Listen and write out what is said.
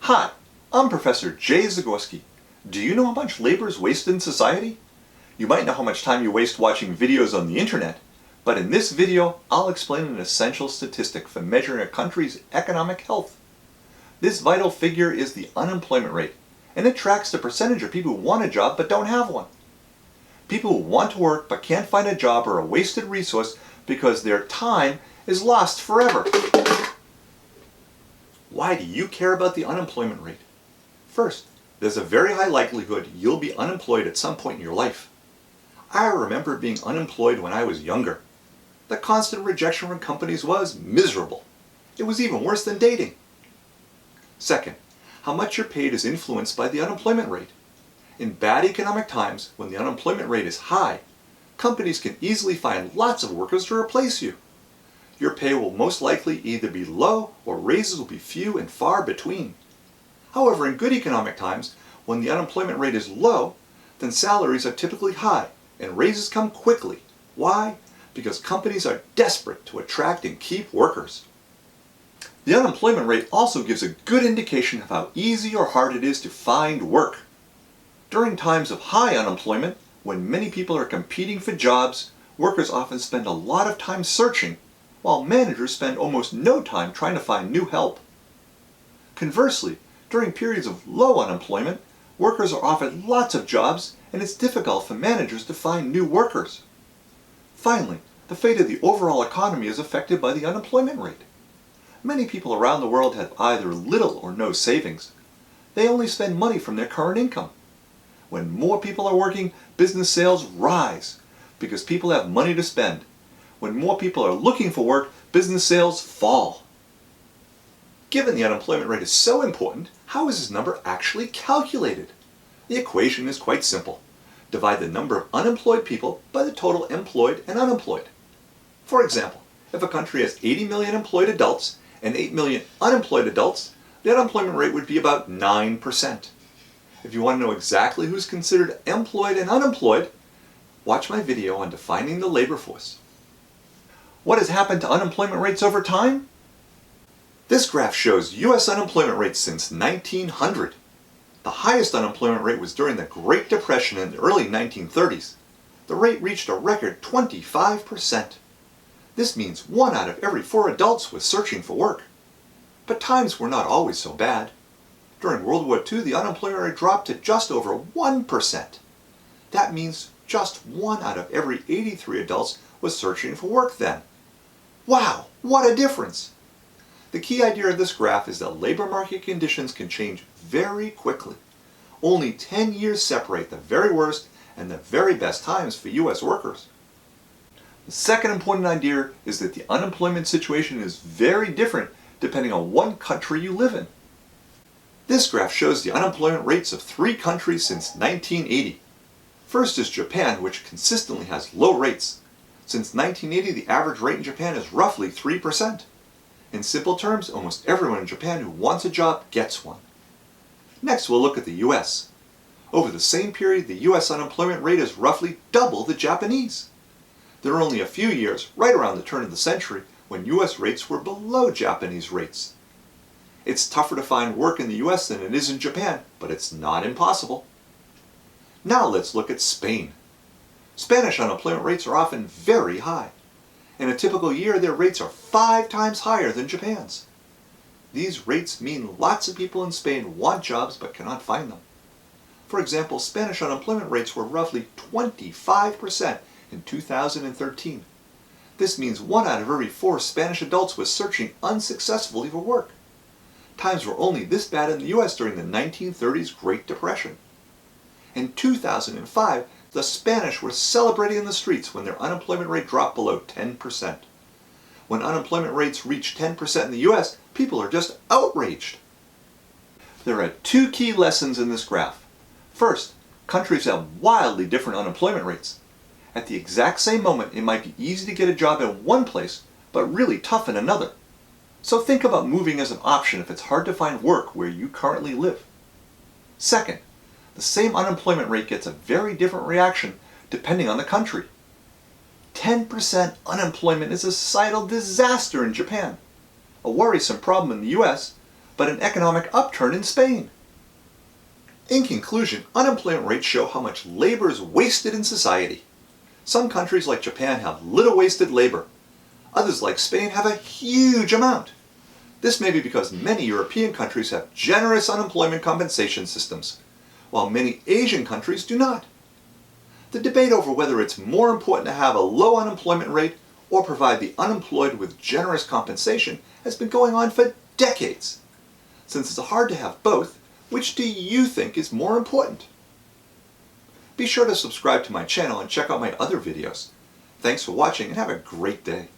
Hi, I'm Professor Jay Zagorsky. Do you know how much labor is wasted in society? You might know how much time you waste watching videos on the internet, but in this video I'll explain an essential statistic for measuring a country's economic health. This vital figure is the unemployment rate, and it tracks the percentage of people who want a job but don't have one. People who want to work but can't find a job are a wasted resource because their time is lost forever. Why do you care about the unemployment rate? First, there's a very high likelihood you'll be unemployed at some point in your life. I remember being unemployed when I was younger. The constant rejection from companies was miserable. It was even worse than dating. Second, how much you're paid is influenced by the unemployment rate. In bad economic times, when the unemployment rate is high, companies can easily find lots of workers to replace you. Your pay will most likely either be low or raises will be few and far between. However, in good economic times, when the unemployment rate is low, then salaries are typically high and raises come quickly. Why? Because companies are desperate to attract and keep workers. The unemployment rate also gives a good indication of how easy or hard it is to find work. During times of high unemployment, when many people are competing for jobs, workers often spend a lot of time searching, while managers spend almost no time trying to find new help. Conversely, during periods of low unemployment, workers are offered lots of jobs and it's difficult for managers to find new workers. Finally, the fate of the overall economy is affected by the unemployment rate. Many people around the world have either little or no savings. They only spend money from their current income. When more people are working, business sales rise because people have money to spend. When more people are looking for work, business sales fall. Given the unemployment rate is so important, how is this number actually calculated? The equation is quite simple. Divide the number of unemployed people by the total employed and unemployed. For example, if a country has 80 million employed adults and 8 million unemployed adults, the unemployment rate would be about 9%. If you want to know exactly who's considered employed and unemployed, watch my video on defining the labor force. What has happened to unemployment rates over time? This graph shows U.S. unemployment rates since 1900. The highest unemployment rate was during the Great Depression in the early 1930s. The rate reached a record 25%. This means 1 out of every 4 adults was searching for work. But times were not always so bad. During World War II, the unemployment rate dropped to just over 1%. That means just 1 out of every 83 adults was searching for work then. Wow, what a difference! The key idea of this graph is that labor market conditions can change very quickly. Only 10 years separate the very worst and the very best times for U.S. workers. The second important idea is that the unemployment situation is very different depending on what country you live in. This graph shows the unemployment rates of 3 countries since 1980. First is Japan, which consistently has low rates. Since 1980, the average rate in Japan is roughly 3%. In simple terms, almost everyone in Japan who wants a job gets one. Next, we'll look at the U.S. Over the same period, the U.S. unemployment rate is roughly double the Japanese. There are only a few years, right around the turn of the century, when U.S. rates were below Japanese rates. It's tougher to find work in the U.S. than it is in Japan, but it's not impossible. Now let's look at Spain. Spanish unemployment rates are often very high. In a typical year, their rates are 5 times higher than Japan's. These rates mean lots of people in Spain want jobs but cannot find them. For example, Spanish unemployment rates were roughly 25% in 2013. This means 1 out of every 4 Spanish adults was searching unsuccessfully for work. Times were only this bad in the U.S. during the 1930s Great Depression. In 2005, the Spanish were celebrating in the streets when their unemployment rate dropped below 10%. When unemployment rates reach 10% in the U.S., people are just outraged. There are 2 key lessons in this graph. First, countries have wildly different unemployment rates. At the exact same moment, it might be easy to get a job in one place, but really tough in another. So think about moving as an option if it's hard to find work where you currently live. Second, the same unemployment rate gets a very different reaction depending on the country. 10% unemployment is a societal disaster in Japan. A worrisome problem in the US, but an economic upturn in Spain. In conclusion, unemployment rates show how much labor is wasted in society. Some countries like Japan have little wasted labor. Others like Spain have a huge amount. This may be because many European countries have generous unemployment compensation systems, while many Asian countries do not. The debate over whether it's more important to have a low unemployment rate or provide the unemployed with generous compensation has been going on for decades. Since it's hard to have both, which do you think is more important? Be sure to subscribe to my channel and check out my other videos. Thanks for watching and have a great day.